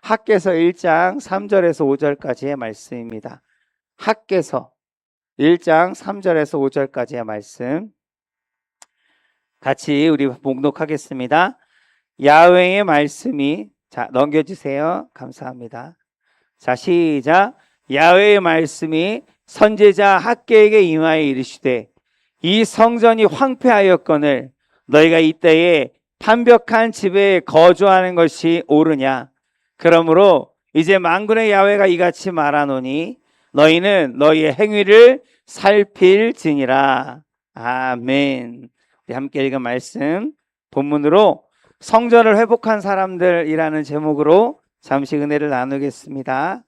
학개서 1장 3절에서 5절까지의 말씀입니다. 학개서 1장 3절에서 5절까지의 말씀 같이 우리 봉독하겠습니다. 야훼의 말씀이, 자 넘겨주세요. 감사합니다. 자 시작. 야훼의 말씀이 선지자 학개에게 임하여 이르시되 이 성전이 황폐하였거늘 너희가 이때에 판벽한 집에 거주하는 것이 옳으냐. 그러므로 이제 만군의 야훼가 이같이 말하노니 너희는 너희의 행위를 살필지니라. 아멘. 우리 함께 읽은 말씀 본문으로 성전을 회복한 사람들이라는 제목으로 잠시 은혜를 나누겠습니다.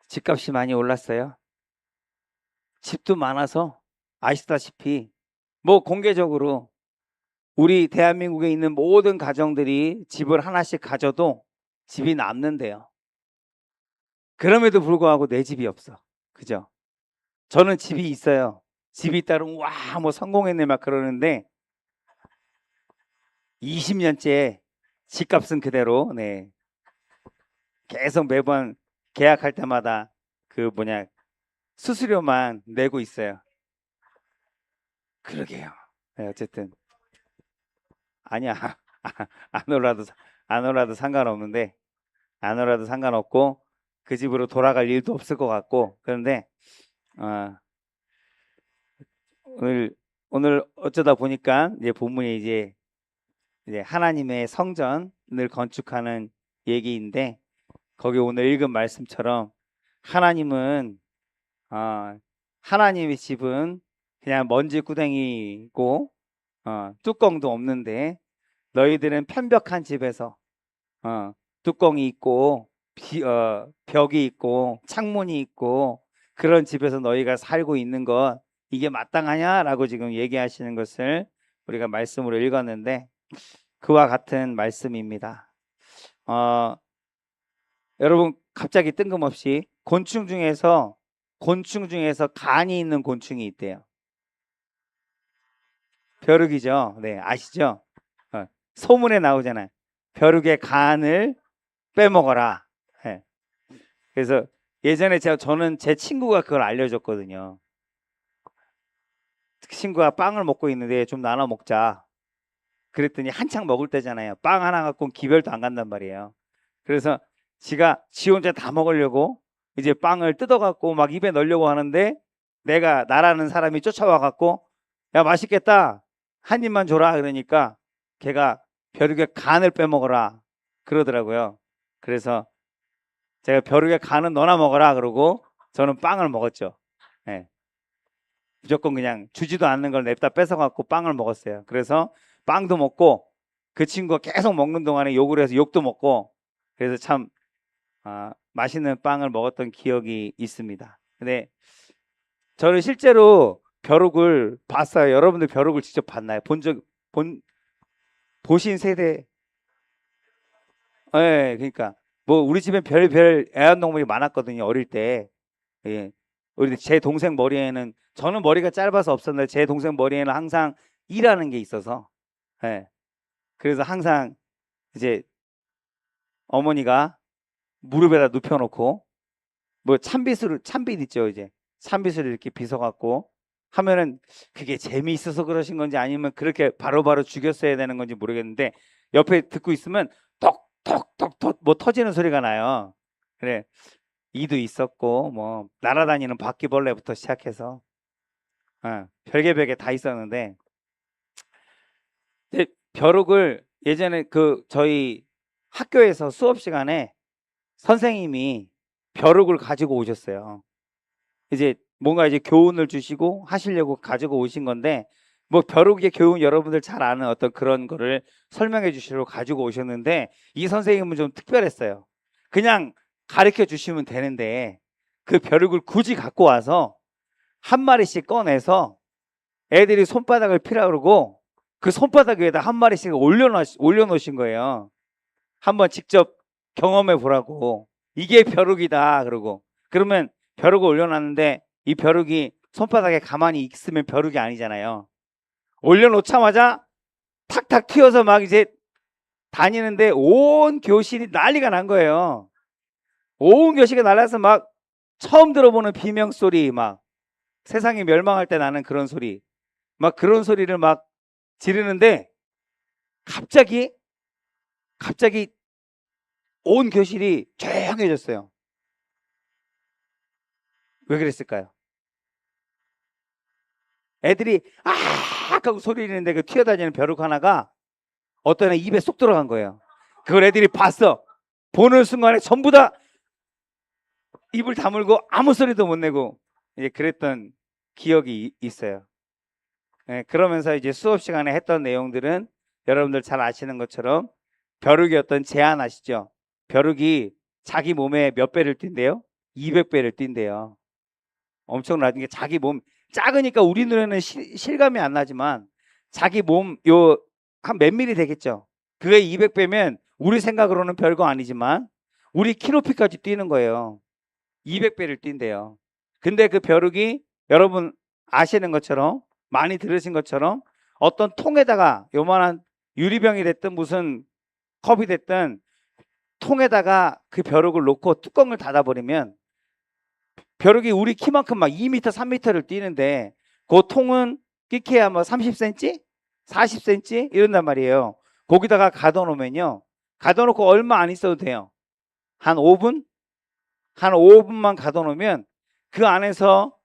집값이 많이 올랐어요. 집도 많아서 아시다시피 뭐 공개적으로 우리 대한민국에 있는 모든 가정들이 집을 하나씩 가져도 집이 남는데요. 그럼에도 불구하고 내 집이 없어. 그죠? 저는 집이 있어요. 집이 있다면 와 뭐 성공했네 막 그러는데 20년째 집값은 그대로 네. 계속 매번 계약할 때마다 그 수수료만 내고 있어요. 그러게요. 네, 어쨌든 아니야. 안 올라도 상관없는데 안 올라도 상관없고 그 집으로 돌아갈 일도 없을 것 같고 그런데 오늘 어쩌다 보니까 이제 본문이 이제 하나님의 성전을 건축하는 얘기인데 거기 오늘 읽은 말씀처럼 하나님은 하나님의 집은 그냥 먼지 구덩이고 뚜껑도 없는데 너희들은 편벽한 집에서 뚜껑이 있고 벽이 있고 창문이 있고 그런 집에서 너희가 살고 있는 것 이게 마땅하냐라고 지금 얘기하시는 것을 우리가 말씀으로 읽었는데 그와 같은 말씀입니다. 여러분 갑자기 뜬금없이 곤충 중에서 간이 있는 곤충이 있대요. 벼룩이죠. 네, 아시죠? 소문에 나오잖아요. 벼룩의 간을 빼먹어라. 네. 그래서 예전에 저는 제 친구가 그걸 알려줬거든요. 친구가 빵을 먹고 있는데 좀 나눠 먹자. 그랬더니 한창 먹을 때잖아요. 빵 하나 갖고는 기별도 안 간단 말이에요. 그래서 지 혼자 다 먹으려고 이제 빵을 뜯어갖고 막 입에 넣으려고 하는데 나라는 사람이 쫓아와갖고 야 맛있겠다 한 입만 줘라 그러니까 걔가 벼룩의 간을 빼먹어라 그러더라고요. 그래서 제가 벼룩의 간은 너나 먹어라 그러고 저는 빵을 먹었죠. 네. 무조건 그냥 주지도 않는 걸 냅다 뺏어갖고 빵을 먹었어요. 그래서 빵도 먹고 그 친구가 계속 먹는 동안에 욕을 해서 욕도 먹고 그래서 참 맛있는 빵을 먹었던 기억이 있습니다. 근데 저는 실제로 벼룩을 봤어요. 여러분들 벼룩을 직접 봤나요? 보신 세대? 네, 그러니까 뭐 우리 집엔 별별 애완동물이 많았거든요. 어릴 때. 예. 제 동생 머리에는 저는 머리가 짧아서 없었는데 제 동생 머리에는 항상 이라는 게 있어서 예. 그래서 항상 이제 어머니가 무릎에다 눕혀놓고 뭐 찬빗 있죠. 이제 찬빗을 이렇게 빗어갖고 하면은 그게 재미있어서 그러신 건지 아니면 그렇게 바로바로 죽였어야 되는 건지 모르겠는데 옆에 듣고 있으면 톡톡톡톡 뭐 터지는 소리가 나요. 그래 이도 있었고 뭐 날아다니는 바퀴벌레부터 시작해서 별개 다 있었는데 벼룩을 예전에 저희 학교에서 수업 시간에 선생님이 벼룩을 가지고 오셨어요. 이제 뭔가 이제 교훈을 주시고 하시려고 가지고 오신 건데 뭐 벼룩의 교훈 여러분들 잘 아는 어떤 그런 거를 설명해 주시려고 가지고 오셨는데 이 선생님은 좀 특별했어요. 그냥 가르쳐 주시면 되는데 그 벼룩을 굳이 갖고 와서 한 마리씩 꺼내서 애들이 손바닥을 피라 그러고 그 손바닥 위에다 한 마리씩 올려놓으신 거예요. 한번 직접 경험해 보라고. 이게 벼룩이다 그러고 그러면 벼룩을 올려놨는데 이 벼룩이 손바닥에 가만히 있으면 벼룩이 아니잖아요. 올려놓자마자 탁탁 튀어서 막 이제 다니는데 온 교실이 난리가 난 거예요. 온 교실이 날라서 막 처음 들어보는 비명 소리, 막 세상이 멸망할 때 나는 그런 소리, 막 그런 소리를 막 지르는데 갑자기 온 교실이 조용해졌어요. 왜 그랬을까요? 애들이 아 하고 소리 지르는데 그 튀어다니는 벼룩 하나가 어떤 애 입에 쏙 들어간 거예요. 그걸 애들이 봤어. 보는 순간에 전부 다 입을 다물고 아무 소리도 못 내고 이제 그랬던 기억이 있어요. 예, 그러면서 이제 수업 시간에 했던 내용들은 여러분들 잘 아시는 것처럼 벼룩이 어떤 제한 아시죠? 벼룩이 자기 몸에 몇 배를 뛴대요? 200배를 뛴대요. 엄청나게 게 자기 몸 작으니까 우리 눈에는 실감이 안 나지만 자기 몸 요 한 몇 미리 되겠죠. 그게 200배면 우리 생각으로는 별거 아니지만 우리 키높이까지 뛰는 거예요. 200배를 뛴대요. 근데 그 벼룩이 여러분 아시는 것처럼 많이 들으신 것처럼 어떤 통에다가 요만한 유리병이 됐든 무슨 컵이 됐든 통에다가 그 벼룩을 놓고 뚜껑을 닫아버리면 벼룩이 우리 키만큼 막 2m, 3m를 뛰는데 그 통은 끼케야 뭐 30cm, 40cm 이런단 말이에요. 거기다가 가둬놓으면요. 가둬놓고 얼마 안 있어도 돼요. 한 5분? 한 5분만 가둬놓으면 그 안에서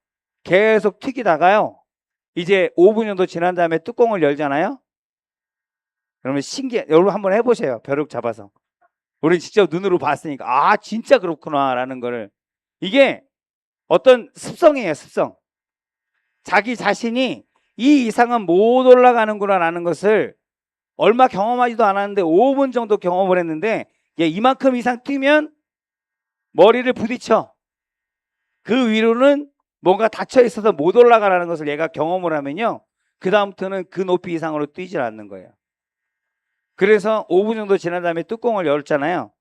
계속 튀기다가요. 이제 5분 정도 지난 다음에 뚜껑을 열잖아요. 그러면 여러분 한번 해보세요. 벼룩 잡아서. 우리 직접 눈으로 봤으니까 아 진짜 그렇구나 라는 거를. 이게 어떤 습성이에요. 습성. 자기 자신이 이 이상은 못 올라가는구나 라는 것을 얼마 경험하지도 않았는데 5분 정도 경험을 했는데 이만큼 이상 뛰면 머리를 부딪혀. 그 위로는 뭔가 닫혀 있어서 못 올라가라는 것을 얘가 경험을 하면요. 그 다음부터는 그 높이 이상으로 뛰질 않는 거예요. 그래서 5분 정도 지난 다음에 뚜껑을 열잖아요.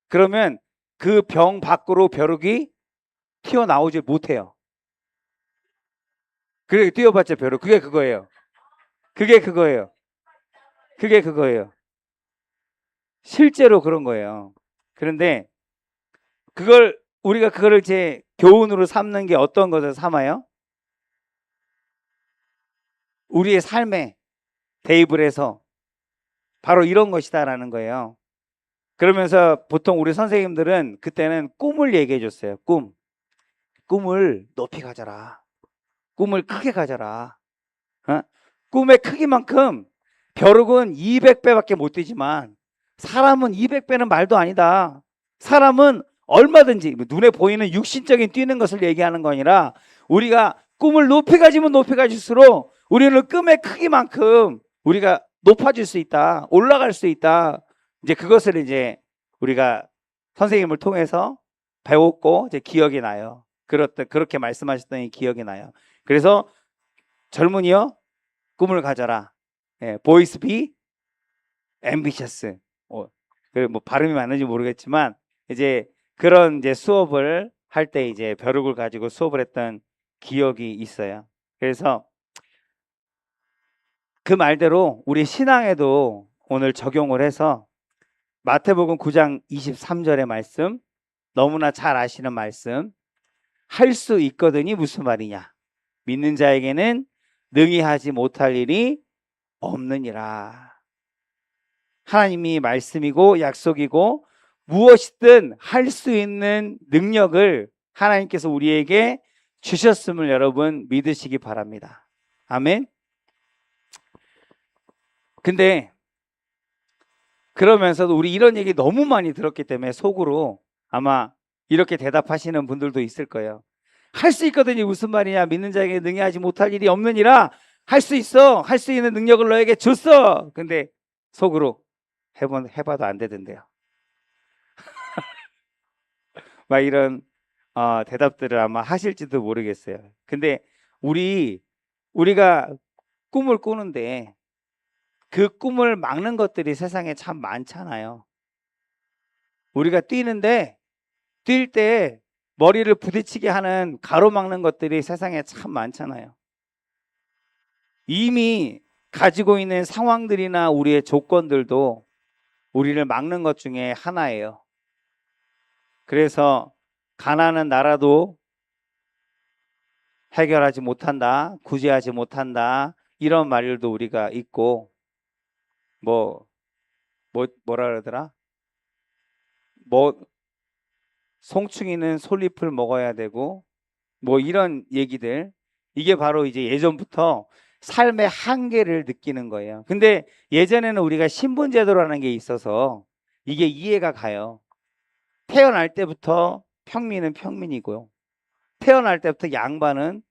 그러면 그 병 밖으로 벼룩이 튀어나오질 못해요. 그래 뛰어봤자 벼룩. 그게 그거예요. 그게 그거예요. 그게 그거예요. 실제로 그런 거예요. 그런데 우리가 그거를 제 교훈으로 삼는 게 어떤 것을 삼아요? 우리의 삶에 대입을 해서 바로 이런 것이다라는 거예요. 그러면서 보통 우리 선생님들은 그때는 꿈을 얘기해 줬어요. 꿈을 높이 가져라. 꿈을 크게 가져라. 어? 꿈의 크기만큼 벼룩은 200배밖에 못 뛰지만 사람은 200배는 말도 아니다. 사람은 얼마든지 눈에 보이는 육신적인 뛰는 것을 얘기하는 거 아니라 우리가 꿈을 높이 가지면 높이 가질수록 우리는 꿈의 크기만큼 우리가 높아질 수 있다. 올라갈 수 있다. 이제 그것을 이제 우리가 선생님을 통해서 배웠고 이제 기억이 나요. 그렇게 말씀하셨더니 기억이 나요. 그래서 젊은이여 꿈을 가져라. 예, boys be ambitious. 뭐 발음이 맞는지 모르겠지만 이제 그런 이제 수업을 할 때 이제 벼룩을 가지고 수업을 했던 기억이 있어요. 그래서 그 말대로 우리 신앙에도 오늘 적용을 해서 마태복음 9장 23절의 말씀, 너무나 잘 아시는 말씀, 할 수 있거든이 무슨 말이냐? 믿는 자에게는 능히 하지 못할 일이 없느니라. 하나님이 말씀이고 약속이고 무엇이든 할 수 있는 능력을 하나님께서 우리에게 주셨음을 여러분 믿으시기 바랍니다. 아멘. 근데 그러면서도 우리 이런 얘기 너무 많이 들었기 때문에 속으로 아마 이렇게 대답하시는 분들도 있을 거예요. 할 수 있거든요. 무슨 말이냐? 믿는 자에게 능히 하지 못할 일이 없느니라. 할 수 있어. 할 수 있는 능력을 너에게 줬어. 근데 속으로 해봐도 안 되던데요. 막 이런 대답들을 아마 하실지도 모르겠어요. 근데 우리가 꿈을 꾸는데 그 꿈을 막는 것들이 세상에 참 많잖아요. 우리가 뛰는데 뛸 때 머리를 부딪히게 하는 가로막는 것들이 세상에 참 많잖아요. 이미 가지고 있는 상황들이나 우리의 조건들도 우리를 막는 것 중에 하나예요. 그래서 가난한 나라도 해결하지 못한다, 구제하지 못한다, 이런 말들도 우리가 있고, 뭐라 그러더라? 송충이는 솔잎을 먹어야 되고, 이런 얘기들. 이게 바로 이제 예전부터 삶의 한계를 느끼는 거예요. 근데 예전에는 우리가 신분제도라는 게 있어서 이게 이해가 가요. 태어날 때부터 평민은 평민이고요. 태어날 때부터 양반은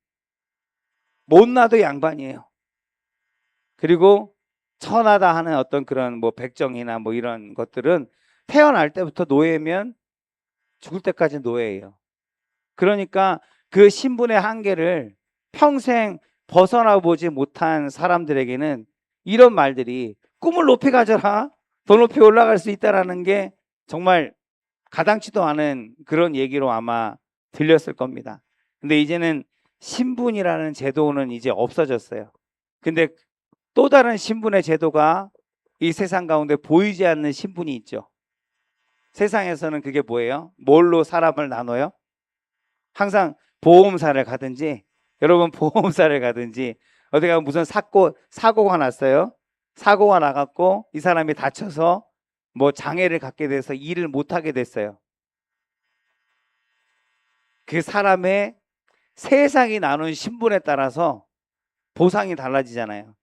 못나도 양반이에요. 그리고 천하다 하는 어떤 그런 백정이나 이런 것들은 태어날 때부터 노예면 죽을 때까지 노예예요. 그러니까 그 신분의 한계를 평생 벗어나 보지 못한 사람들에게는 이런 말들이 꿈을 높이 가져라, 더 높이 올라갈 수 있다라는 게 정말 가당치도 않은 그런 얘기로 아마 들렸을 겁니다. 근데 이제는 신분이라는 제도는 이제 없어졌어요. 근데 또 다른 신분의 제도가 이 세상 가운데 보이지 않는 신분이 있죠. 세상에서는 그게 뭐예요? 뭘로 사람을 나눠요? 항상 보험사를 가든지, 여러분 보험사를 가든지 어디 가면 무슨 사고가 났어요. 사고가 나갖고 이 사람이 다쳐서 장애를 갖게 돼서 일을 못하게 됐어요. 그 사람의 세상이 나눈 신분에 따라서 보상이 달라지잖아요.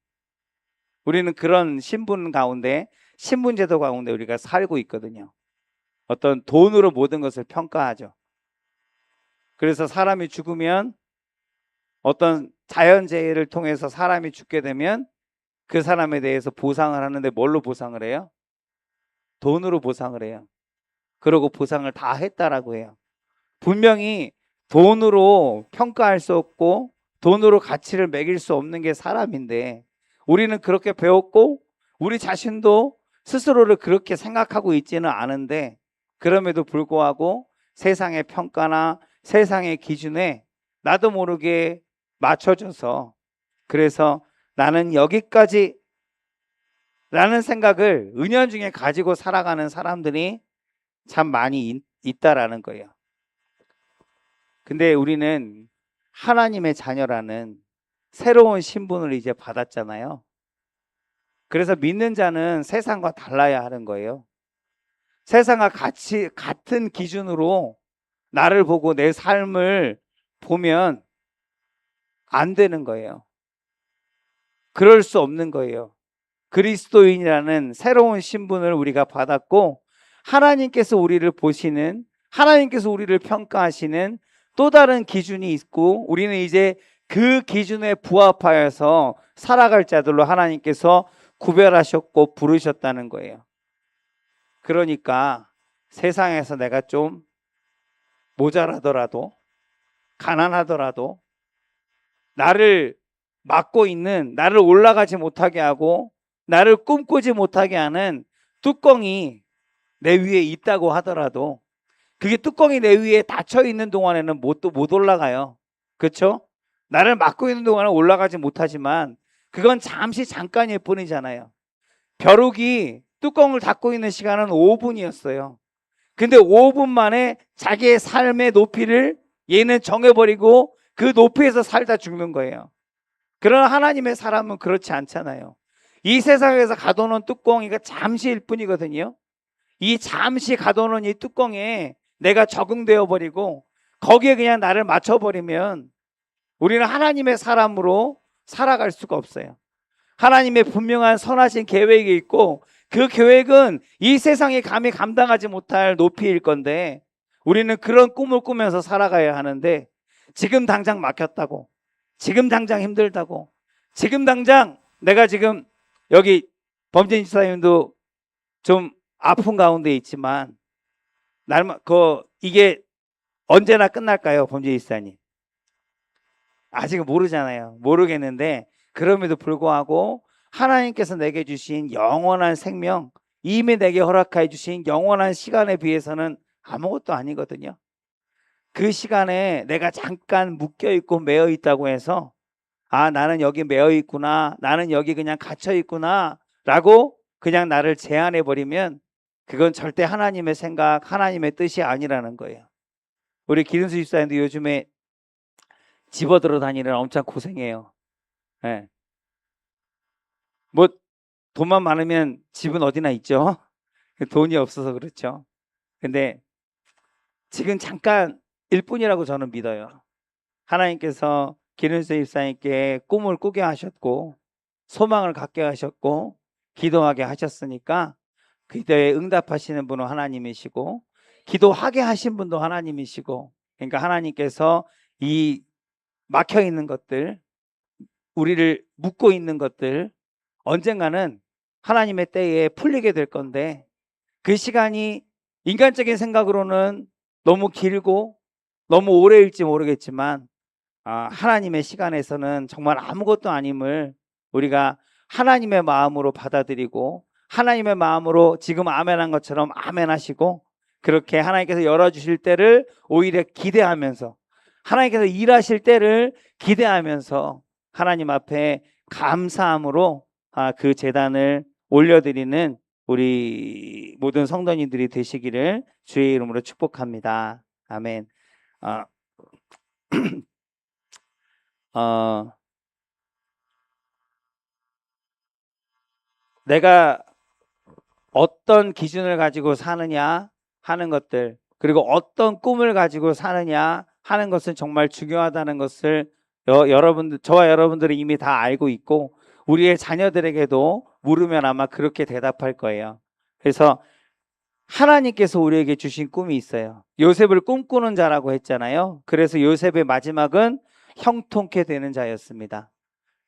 우리는 그런 신분제도 가운데 우리가 살고 있거든요. 어떤 돈으로 모든 것을 평가하죠. 그래서 사람이 죽으면, 어떤 자연재해를 통해서 사람이 죽게 되면 그 사람에 대해서 보상을 하는데 뭘로 보상을 해요? 돈으로 보상을 해요. 그러고 보상을 다 했다라고 해요. 분명히 돈으로 평가할 수 없고 돈으로 가치를 매길 수 없는 게 사람인데, 우리는 그렇게 배웠고 우리 자신도 스스로를 그렇게 생각하고 있지는 않은데, 그럼에도 불구하고 세상의 평가나 세상의 기준에 나도 모르게 맞춰져서, 그래서 나는 여기까지 라는 생각을 은연중에 가지고 살아가는 사람들이 참 많이 있다라는 거예요. 근데 우리는 하나님의 자녀라는 새로운 신분을 이제 받았잖아요. 그래서 믿는 자는 세상과 달라야 하는 거예요. 세상과 같은 기준으로 나를 보고 내 삶을 보면 안 되는 거예요. 그럴 수 없는 거예요. 그리스도인이라는 새로운 신분을 우리가 받았고, 하나님께서 우리를 보시는, 하나님께서 우리를 평가하시는 또 다른 기준이 있고, 우리는 이제 그 기준에 부합하여서 살아갈 자들로 하나님께서 구별하셨고 부르셨다는 거예요. 그러니까 세상에서 내가 좀 모자라더라도, 가난하더라도, 나를 막고 있는, 나를 올라가지 못하게 하고 나를 꿈꾸지 못하게 하는 뚜껑이 내 위에 있다고 하더라도, 그게 뚜껑이 내 위에 닫혀 있는 동안에는 못 올라가요. 그렇죠? 나를 막고 있는 동안은 올라가지 못하지만 그건 잠깐일 뿐이잖아요. 벼룩이 뚜껑을 닫고 있는 시간은 5분이었어요. 근데 5분 만에 자기의 삶의 높이를 얘는 정해버리고 그 높이에서 살다 죽는 거예요. 그러나 하나님의 사람은 그렇지 않잖아요. 이 세상에서 가둬놓은 뚜껑이가 잠시일 뿐이거든요. 이 잠시 가둬놓은 이 뚜껑에 내가 적응되어 버리고 거기에 그냥 나를 맞춰버리면 우리는 하나님의 사람으로 살아갈 수가 없어요. 하나님의 분명한 선하신 계획이 있고, 그 계획은 이 세상이 감히 감당하지 못할 높이일 건데, 우리는 그런 꿈을 꾸면서 살아가야 하는데, 지금 당장 막혔다고, 지금 당장 힘들다고, 지금 당장 내가 지금 여기 범진 집사님도 좀 아픈 가운데 있지만 이게 언제나 끝날까요, 범진 집사님? 아직 모르잖아요. 모르겠는데 그럼에도 불구하고 하나님께서 내게 주신 영원한 생명, 이미 내게 허락해 주신 영원한 시간에 비해서는 아무것도 아니거든요. 그 시간에 내가 잠깐 묶여 있고 매여 있다고 해서 아, 나는 여기 매여 있구나. 나는 여기 그냥 갇혀 있구나. 라고 그냥 나를 제한해 버리면 그건 절대 하나님의 생각, 하나님의 뜻이 아니라는 거예요. 우리 기른수 집사님도 요즘에 집어들어 다니느라 엄청 고생해요. 예. 뭐 돈만 많으면 집은 어디나 있죠. 돈이 없어서 그렇죠. 근데 지금 잠깐 일뿐이라고 저는 믿어요. 하나님께서 기른수 집사님께 꿈을 꾸게 하셨고 소망을 갖게 하셨고 기도하게 하셨으니까 기도에 응답하시는 분은 하나님이시고 기도하게 하신 분도 하나님이시고, 그러니까 하나님께서 이 막혀 있는 것들, 우리를 묶고 있는 것들 언젠가는 하나님의 때에 풀리게 될 건데, 그 시간이 인간적인 생각으로는 너무 길고 너무 오래일지 모르겠지만 하나님의 시간에서는 정말 아무것도 아님을 우리가 하나님의 마음으로 받아들이고 하나님의 마음으로 지금 아멘한 것처럼 아멘하시고, 그렇게 하나님께서 열어주실 때를 오히려 기대하면서, 하나님께서 일하실 때를 기대하면서 하나님 앞에 감사함으로 그 제단을 올려드리는 우리 모든 성도님들이 되시기를 주의 이름으로 축복합니다. 아멘. 내가 어떤 기준을 가지고 사느냐 하는 것들, 그리고 어떤 꿈을 가지고 사느냐 하는 것은 정말 중요하다는 것을 여러분들, 저와 여러분들이 이미 다 알고 있고 우리의 자녀들에게도 물으면 아마 그렇게 대답할 거예요. 그래서 하나님께서 우리에게 주신 꿈이 있어요. 요셉을 꿈꾸는 자라고 했잖아요. 그래서 요셉의 마지막은 형통케 되는 자였습니다.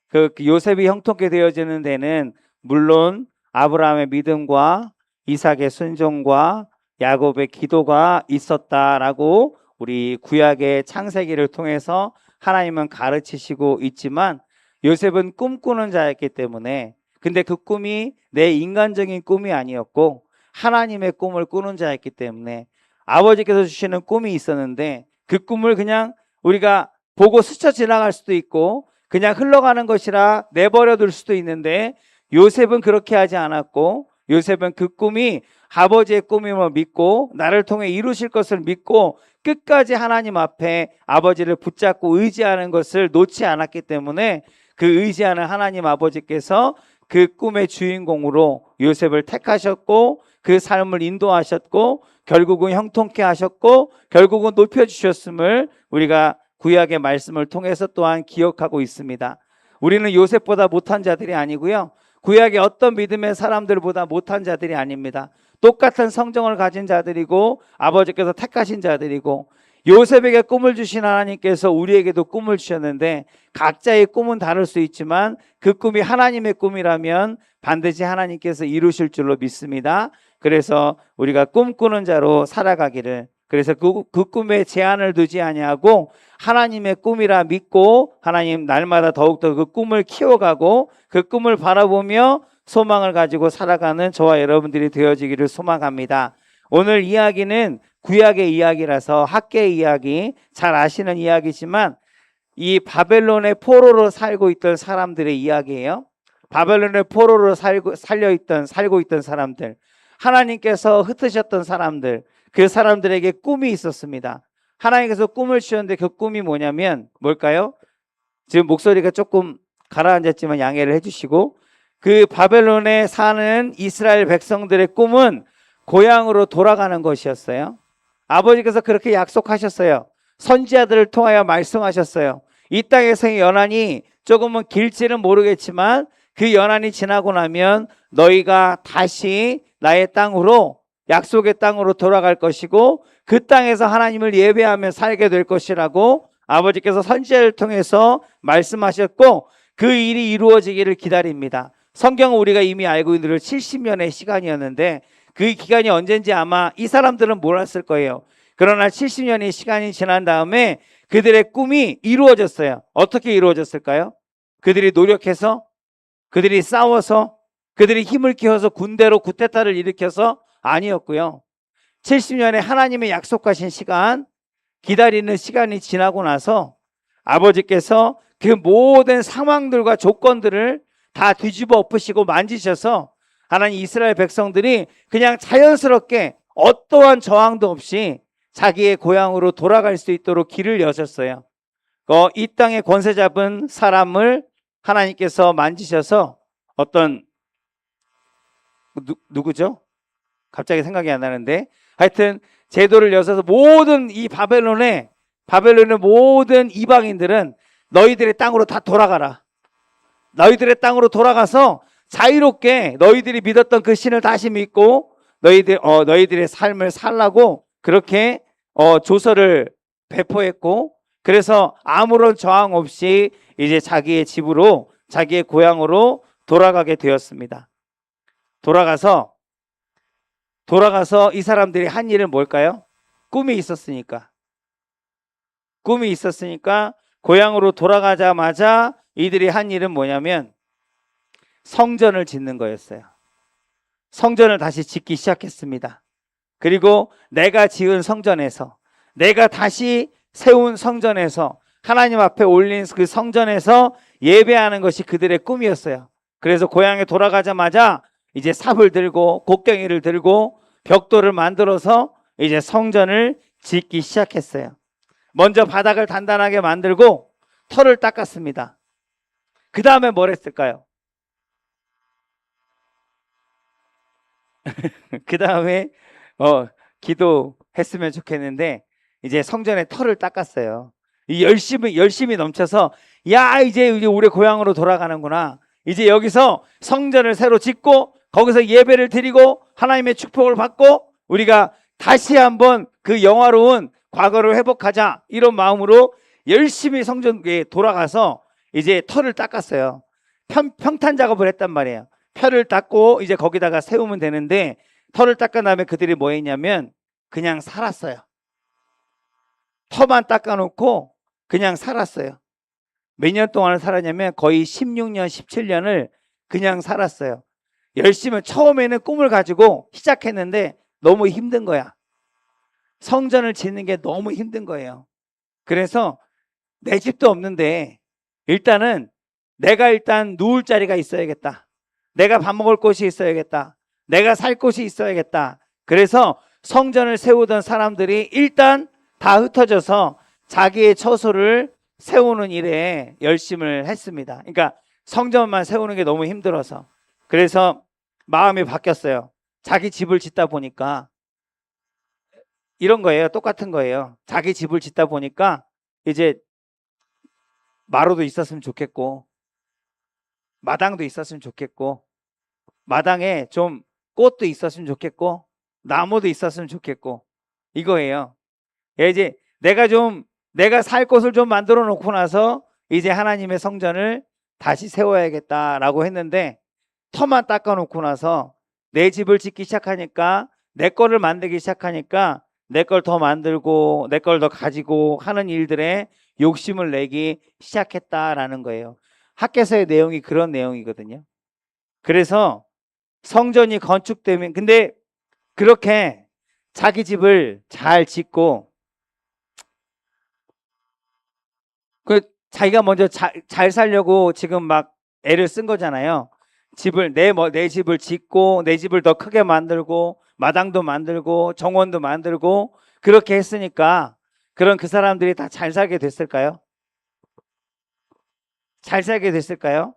그 요셉이 형통케 되어지는 데는 물론 아브라함의 믿음과 이삭의 순종과 야곱의 기도가 있었다라고 우리 구약의 창세기를 통해서 하나님은 가르치시고 있지만, 요셉은 꿈꾸는 자였기 때문에, 근데 그 꿈이 내 인간적인 꿈이 아니었고 하나님의 꿈을 꾸는 자였기 때문에 아버지께서 주시는 꿈이 있었는데 그 꿈을 그냥 우리가 보고 스쳐 지나갈 수도 있고 그냥 흘러가는 것이라 내버려 둘 수도 있는데, 요셉은 그렇게 하지 않았고 요셉은 그 꿈이 아버지의 꿈임을 믿고 나를 통해 이루실 것을 믿고 끝까지 하나님 앞에 아버지를 붙잡고 의지하는 것을 놓지 않았기 때문에 그 의지하는 하나님 아버지께서 그 꿈의 주인공으로 요셉을 택하셨고 그 삶을 인도하셨고 결국은 형통케 하셨고 결국은 높여주셨음을 우리가 구약의 말씀을 통해서 또한 기억하고 있습니다. 우리는 요셉보다 못한 자들이 아니고요, 구약의 어떤 믿음의 사람들보다 못한 자들이 아닙니다. 똑같은 성정을 가진 자들이고 아버지께서 택하신 자들이고, 요셉에게 꿈을 주신 하나님께서 우리에게도 꿈을 주셨는데 각자의 꿈은 다를 수 있지만 그 꿈이 하나님의 꿈이라면 반드시 하나님께서 이루실 줄로 믿습니다. 그래서 우리가 꿈꾸는 자로 살아가기를, 그래서 그 꿈에 제한을 두지 아니하고 하나님의 꿈이라 믿고 하나님 날마다 더욱더 그 꿈을 키워가고 그 꿈을 바라보며 소망을 가지고 살아가는 저와 여러분들이 되어지기를 소망합니다. 오늘 이야기는 구약의 이야기라서 학계의 이야기, 잘 아시는 이야기지만 이 바벨론의 포로로 살고 있던 사람들의 이야기예요. 바벨론의 포로로 살고 있던 사람들, 하나님께서 흩으셨던 사람들, 그 사람들에게 꿈이 있었습니다. 하나님께서 꿈을 주셨는데 그 꿈이 뭐냐면 뭘까요? 지금 목소리가 조금 가라앉았지만 양해를 해주시고, 그 바벨론에 사는 이스라엘 백성들의 꿈은 고향으로 돌아가는 것이었어요. 아버지께서 그렇게 약속하셨어요. 선지자들을 통하여 말씀하셨어요. 이 땅에서의 연한이 조금은 길지는 모르겠지만 그 연한이 지나고 나면 너희가 다시 나의 땅으로, 약속의 땅으로 돌아갈 것이고 그 땅에서 하나님을 예배하며 살게 될 것이라고 아버지께서 선지자를 통해서 말씀하셨고, 그 일이 이루어지기를 기다립니다. 성경은 우리가 이미 알고 있는 70년의 시간이었는데 그 기간이 언젠지 아마 이 사람들은 몰랐을 거예요. 그러나 70년의 시간이 지난 다음에 그들의 꿈이 이루어졌어요. 어떻게 이루어졌을까요? 그들이 노력해서, 그들이 싸워서, 그들이 힘을 키워서 군대로 쿠데타를 일으켜서 아니었고요. 70년의 하나님의 약속하신 시간, 기다리는 시간이 지나고 나서 아버지께서 그 모든 상황들과 조건들을 다 뒤집어 엎으시고 만지셔서 하나님 이스라엘 백성들이 그냥 자연스럽게 어떠한 저항도 없이 자기의 고향으로 돌아갈 수 있도록 길을 여셨어요. 이 땅에 권세 잡은 사람을 하나님께서 만지셔서 어떤 누구죠? 갑자기 생각이 안 나는데 하여튼 제도를 여셔서 모든 이 바벨론의 모든 이방인들은 너희들의 땅으로 다 돌아가라. 너희들의 땅으로 돌아가서 자유롭게 너희들이 믿었던 그 신을 다시 믿고 너희들의 삶을 살라고 그렇게 조서를 배포했고, 그래서 아무런 저항 없이 이제 자기의 집으로, 자기의 고향으로 돌아가게 되었습니다. 돌아가서 이 사람들이 한 일은 뭘까요? 꿈이 있었으니까 고향으로 돌아가자마자 이들이 한 일은 뭐냐면 성전을 짓는 거였어요. 성전을 다시 짓기 시작했습니다. 그리고 내가 지은 성전에서, 내가 다시 세운 성전에서, 하나님 앞에 올린 그 성전에서 예배하는 것이 그들의 꿈이었어요. 그래서 고향에 돌아가자마자 이제 삽을 들고 곡괭이를 들고 벽돌을 만들어서 이제 성전을 짓기 시작했어요. 먼저 바닥을 단단하게 만들고 털을 닦았습니다. 그 다음에 뭘 했을까요? 그 다음에 기도했으면 좋겠는데 이제 성전에 털을 닦았어요. 이 열심이 넘쳐서 이제 우리 고향으로 돌아가는구나. 이제 여기서 성전을 새로 짓고 거기서 예배를 드리고 하나님의 축복을 받고 우리가 다시 한번 그 영화로운 과거를 회복하자, 이런 마음으로 열심히 성전에 돌아가서 이제 털을 닦았어요. 평탄 작업을 했단 말이에요. 털을 닦고 이제 거기다가 세우면 되는데 털을 닦은 다음에 그들이 뭐 했냐면 그냥 살았어요. 터만 닦아놓고 그냥 살았어요. 몇 년 동안 살았냐면 거의 16년, 17년을 그냥 살았어요. 열심히 처음에는 꿈을 가지고 시작했는데 너무 힘든 거야. 성전을 짓는 게 너무 힘든 거예요. 그래서 내 집도 없는데 내가 일단 누울 자리가 있어야겠다. 내가 밥 먹을 곳이 있어야겠다. 내가 살 곳이 있어야겠다. 그래서 성전을 세우던 사람들이 일단 다 흩어져서 자기의 처소를 세우는 일에 열심을 했습니다. 그러니까 성전만 세우는 게 너무 힘들어서. 그래서 마음이 바뀌었어요. 자기 집을 짓다 보니까 이런 거예요. 똑같은 거예요. 자기 집을 짓다 보니까 이제 마루도 있었으면 좋겠고 마당도 있었으면 좋겠고 마당에 좀 꽃도 있었으면 좋겠고 나무도 있었으면 좋겠고 이거예요. 이제 내가 살 곳을 좀 만들어 놓고 나서 이제 하나님의 성전을 다시 세워야겠다라고 했는데 터만 닦아 놓고 나서 내 집을 짓기 시작하니까 내 거를 만들기 시작하니까 내 걸 더 만들고 내 걸 더 가지고 하는 일들에 욕심을 내기 시작했다라는 거예요. 학개서의 내용이 그런 내용이거든요. 그래서 성전이 건축되면, 근데 그렇게 자기 집을 잘 짓고 자기가 먼저 잘 살려고 지금 막 애를 쓴 거잖아요. 내 집을 짓고 내 집을 더 크게 만들고 마당도 만들고 정원도 만들고 그렇게 했으니까 그런 그 사람들이 다 잘 살게 됐을까요? 잘 살게 됐을까요?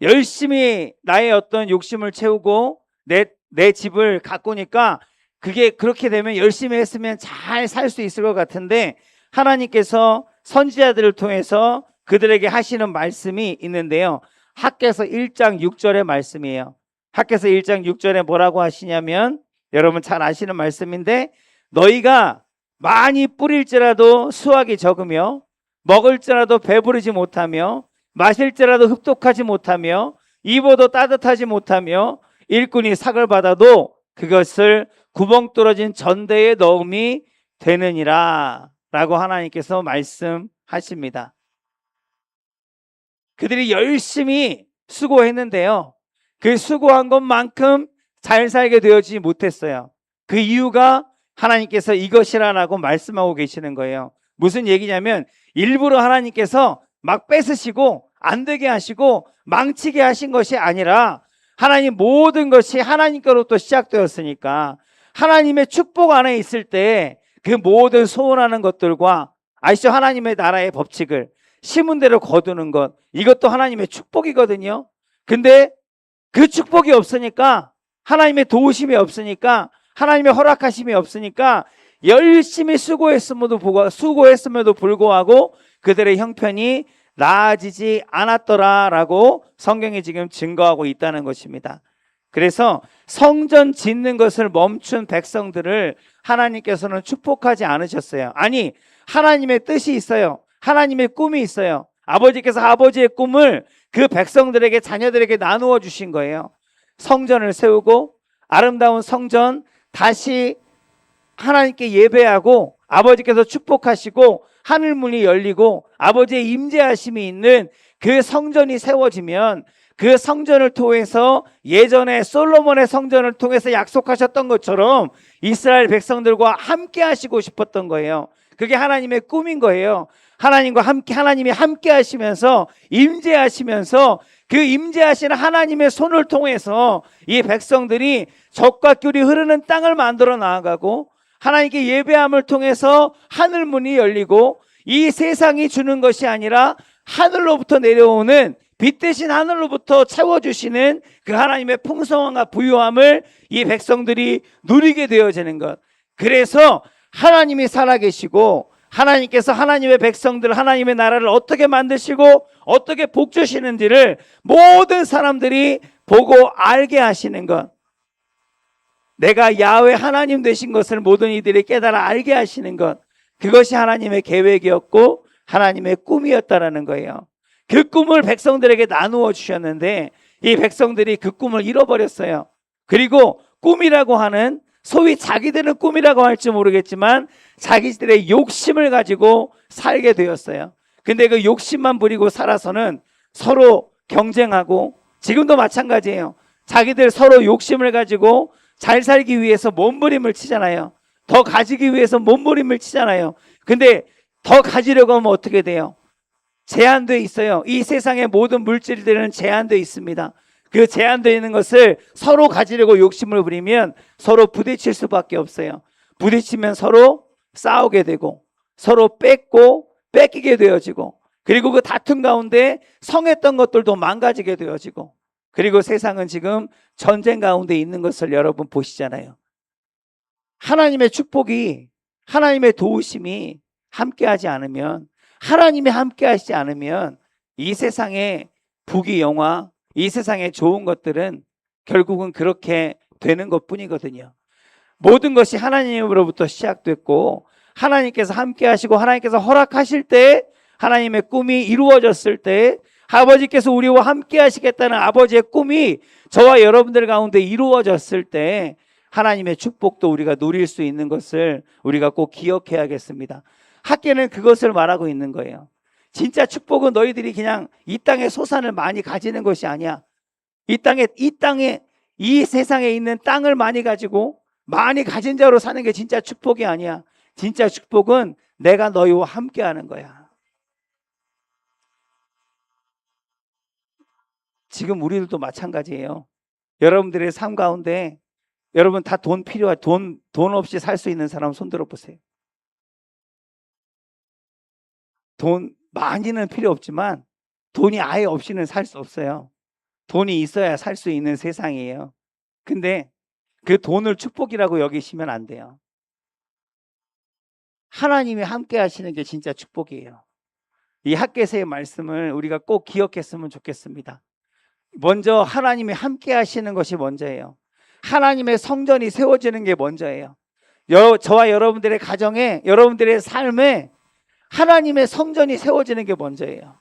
열심히 나의 어떤 욕심을 채우고 내 집을 가꾸니까 그게 그렇게 되면 열심히 했으면 잘 살 수 있을 것 같은데 하나님께서 선지자들을 통해서 그들에게 하시는 말씀이 있는데요. 학개서 1장 6절의 말씀이에요. 학개서 1장 6절에 뭐라고 하시냐면 여러분 잘 아시는 말씀인데 너희가 많이 뿌릴지라도 수확이 적으며 먹을지라도 배부르지 못하며 마실지라도 흡독하지 못하며 입어도 따뜻하지 못하며 일꾼이 삭을 받아도 그것을 구멍 뚫어진 전대에 넣음이 되느니라 라고 하나님께서 말씀하십니다. 그들이 열심히 수고했는데요. 그 수고한 것만큼 잘 살게 되어지지 못했어요. 그 이유가 하나님께서 이것이라고 말씀하고 계시는 거예요. 무슨 얘기냐면 일부러 하나님께서 막 뺏으시고 안 되게 하시고 망치게 하신 것이 아니라 하나님 모든 것이 하나님께로부터 시작되었으니까 하나님의 축복 안에 있을 때 그 모든 소원하는 것들과 아시죠? 하나님의 나라의 법칙을 심은 대로 거두는 것, 이것도 하나님의 축복이거든요. 근데 그 축복이 없으니까, 하나님의 도우심이 없으니까, 하나님의 허락하심이 없으니까 열심히 수고했음에도 불구하고 그들의 형편이 나아지지 않았더라라고 성경이 지금 증거하고 있다는 것입니다. 그래서 성전 짓는 것을 멈춘 백성들을 하나님께서는 축복하지 않으셨어요. 아니, 하나님의 뜻이 있어요. 하나님의 꿈이 있어요. 아버지께서 아버지의 꿈을 그 백성들에게, 자녀들에게 나누어 주신 거예요. 성전을 세우고 아름다운 성전 다시 하나님께 예배하고 아버지께서 축복하시고 하늘문이 열리고 아버지의 임재하심이 있는 그 성전이 세워지면 그 성전을 통해서 예전에 솔로몬의 성전을 통해서 약속하셨던 것처럼 이스라엘 백성들과 함께 하시고 싶었던 거예요. 그게 하나님의 꿈인 거예요. 하나님이 함께 하시면서 임재하시면서 그 임재하시는 하나님의 손을 통해서 이 백성들이 적과 꿀이 흐르는 땅을 만들어 나아가고 하나님께 예배함을 통해서 하늘 문이 열리고 이 세상이 주는 것이 아니라 하늘로부터 내려오는 빛 대신 하늘로부터 채워주시는 그 하나님의 풍성함과 부유함을 이 백성들이 누리게 되어지는 것. 그래서 하나님이 살아계시고 하나님께서 하나님의 백성들, 하나님의 나라를 어떻게 만드시고 어떻게 복주시는지를 모든 사람들이 보고 알게 하시는 것. 내가 야훼 하나님 되신 것을 모든 이들이 깨달아 알게 하시는 것. 그것이 하나님의 계획이었고 하나님의 꿈이었다라는 거예요. 그 꿈을 백성들에게 나누어 주셨는데 이 백성들이 그 꿈을 잃어버렸어요. 그리고 꿈이라고 하는, 소위 자기들은 꿈이라고 할지 모르겠지만 자기들의 욕심을 가지고 살게 되었어요. 근데 그 욕심만 부리고 살아서는 서로 경쟁하고, 지금도 마찬가지예요. 자기들 서로 욕심을 가지고 잘 살기 위해서 몸부림을 치잖아요. 더 가지기 위해서 몸부림을 치잖아요. 근데 더 가지려고 하면 어떻게 돼요? 제한되어 있어요. 이 세상의 모든 물질들은 제한되어 있습니다. 그 제한되어 있는 것을 서로 가지려고 욕심을 부리면 서로 부딪힐 수밖에 없어요. 부딪히면 서로 싸우게 되고 서로 뺏기게 되어지고, 그리고 그 다툼 가운데 성했던 것들도 망가지게 되어지고, 그리고 세상은 지금 전쟁 가운데 있는 것을 여러분 보시잖아요. 하나님의 축복이, 하나님의 도우심이 함께하지 않으면, 하나님이 함께하시지 않으면 이 세상의 부귀 영화, 이 세상의 좋은 것들은 결국은 그렇게 되는 것뿐이거든요. 모든 것이 하나님으로부터 시작됐고 하나님께서 함께하시고 하나님께서 허락하실 때, 하나님의 꿈이 이루어졌을 때, 아버지께서 우리와 함께 하시겠다는 아버지의 꿈이 저와 여러분들 가운데 이루어졌을 때 하나님의 축복도 우리가 누릴 수 있는 것을 우리가 꼭 기억해야겠습니다. 학계는 그것을 말하고 있는 거예요. 진짜 축복은 너희들이 그냥 이 땅의 소산을 많이 가지는 것이 아니야. 이 세상에 있는 땅을 많이 가지고 많이 가진 자로 사는 게 진짜 축복이 아니야. 진짜 축복은 내가 너희와 함께 하는 거야. 지금 우리들도 마찬가지예요. 여러분들의 삶 가운데 여러분 다 돈 돈 없이 살 수 있는 사람 손 들어 보세요. 돈 많이는 필요 없지만 돈이 아예 없이는 살 수 없어요. 돈이 있어야 살 수 있는 세상이에요. 근데 그 돈을 축복이라고 여기시면 안 돼요. 하나님이 함께 하시는 게 진짜 축복이에요. 이 학개서의 말씀을 우리가 꼭 기억했으면 좋겠습니다. 먼저 하나님이 함께 하시는 것이 먼저예요. 하나님의 성전이 세워지는 게 먼저예요. 저와 여러분들의 가정에, 여러분들의 삶에 하나님의 성전이 세워지는 게 먼저예요.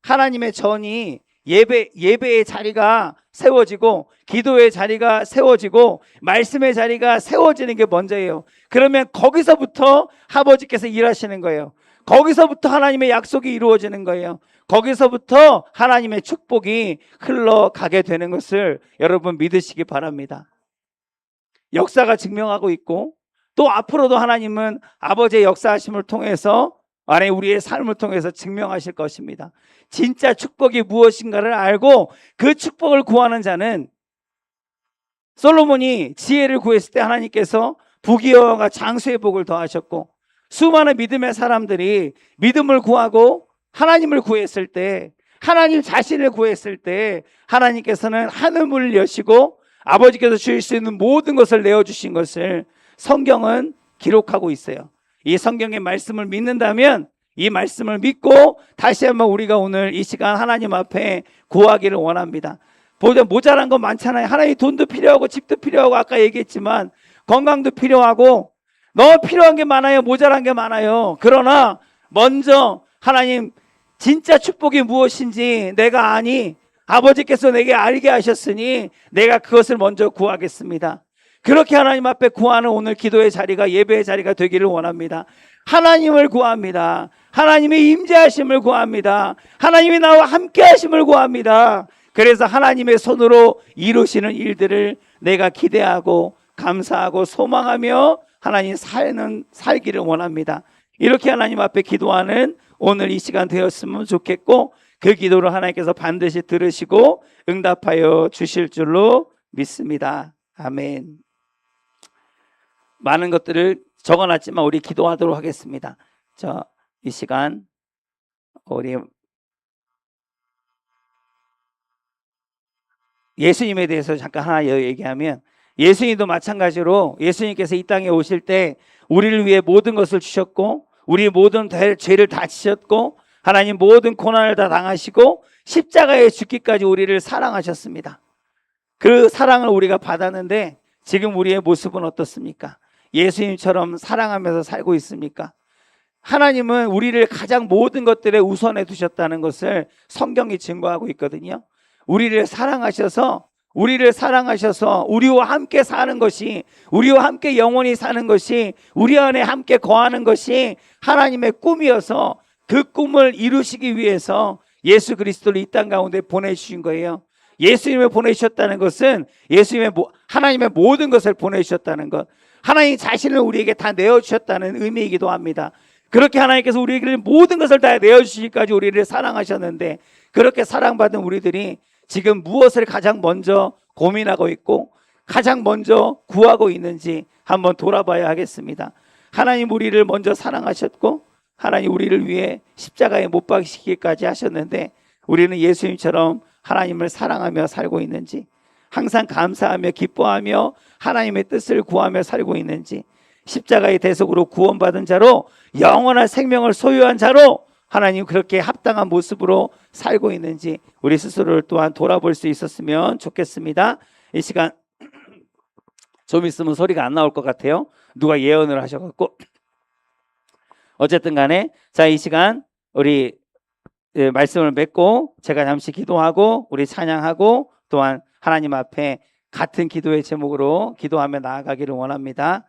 하나님의 전이, 예배의 자리가 세워지고 기도의 자리가 세워지고 말씀의 자리가 세워지는 게 먼저예요. 그러면 거기서부터 아버지께서 일하시는 거예요. 거기서부터 하나님의 약속이 이루어지는 거예요. 거기서부터 하나님의 축복이 흘러가게 되는 것을 여러분 믿으시기 바랍니다. 역사가 증명하고 있고 또 앞으로도 하나님은 아버지의 역사하심을 통해서 안에 우리의 삶을 통해서 증명하실 것입니다. 진짜 축복이 무엇인가를 알고 그 축복을 구하는 자는, 솔로몬이 지혜를 구했을 때 하나님께서 부귀영화가 장수의 복을 더하셨고, 수많은 믿음의 사람들이 믿음을 구하고 하나님을 구했을 때, 하나님 자신을 구했을 때 하나님께서는 하늘문을 여시고 아버지께서 주실 수 있는 모든 것을 내어주신 것을 성경은 기록하고 있어요. 이 성경의 말씀을 믿는다면, 이 말씀을 믿고 다시 한번 우리가 오늘 이 시간 하나님 앞에 구하기를 원합니다. 모자란 거 많잖아요. 하나님 돈도 필요하고 집도 필요하고 아까 얘기했지만 건강도 필요하고 너무 필요한 게 많아요. 모자란 게 많아요. 그러나 먼저 하나님 진짜 축복이 무엇인지 내가 아니, 아버지께서 내게 알게 하셨으니 내가 그것을 먼저 구하겠습니다. 그렇게 하나님 앞에 구하는 오늘 기도의 자리가, 예배의 자리가 되기를 원합니다. 하나님을 구합니다. 하나님의 임재하심을 구합니다. 하나님이 나와 함께 하심을 구합니다. 그래서 하나님의 손으로 이루시는 일들을 내가 기대하고 감사하고 소망하며 하나님 살기를 원합니다. 이렇게 하나님 앞에 기도하는 오늘 이 시간 되었으면 좋겠고, 그 기도를 하나님께서 반드시 들으시고 응답하여 주실 줄로 믿습니다. 아멘. 많은 것들을 적어놨지만 우리 기도하도록 하겠습니다. 이 시간 우리 예수님에 대해서 잠깐 하나 얘기하면, 예수님도 마찬가지로 예수님께서 이 땅에 오실 때 우리를 위해 모든 것을 주셨고, 우리 모든 죄를 다 지셨고, 하나님 모든 고난을 다 당하시고 십자가에 죽기까지 우리를 사랑하셨습니다. 그 사랑을 우리가 받았는데 지금 우리의 모습은 어떻습니까? 예수님처럼 사랑하면서 살고 있습니까? 하나님은 우리를 가장 모든 것들에 우선해 두셨다는 것을 성경이 증거하고 있거든요. 우리를 사랑하셔서 우리와 함께 사는 것이, 우리와 함께 영원히 사는 것이, 우리 안에 함께 거하는 것이 하나님의 꿈이어서 그 꿈을 이루시기 위해서 예수 그리스도를 이 땅 가운데 보내주신 거예요. 예수님을 보내주셨다는 것은 하나님의 모든 것을 보내주셨다는 것, 하나님 자신을 우리에게 다 내어주셨다는 의미이기도 합니다. 그렇게 하나님께서 우리에게 모든 것을 다 내어주시기까지 우리를 사랑하셨는데, 그렇게 사랑받은 우리들이 지금 무엇을 가장 먼저 고민하고 있고 가장 먼저 구하고 있는지 한번 돌아봐야 하겠습니다. 하나님 우리를 먼저 사랑하셨고 하나님 우리를 위해 십자가에 못 박히시기까지 하셨는데, 우리는 예수님처럼 하나님을 사랑하며 살고 있는지, 항상 감사하며 기뻐하며 하나님의 뜻을 구하며 살고 있는지, 십자가의 대속으로 구원받은 자로 영원한 생명을 소유한 자로 하나님 그렇게 합당한 모습으로 살고 있는지 우리 스스로를 또한 돌아볼 수 있었으면 좋겠습니다. 이 시간 좀 있으면 소리가 안 나올 것 같아요. 누가 예언을 하셔갖고. 어쨌든 간에 이 시간 우리 말씀을 맺고 제가 잠시 기도하고 우리 찬양하고 또한 하나님 앞에 같은 기도의 제목으로 기도하며 나아가기를 원합니다.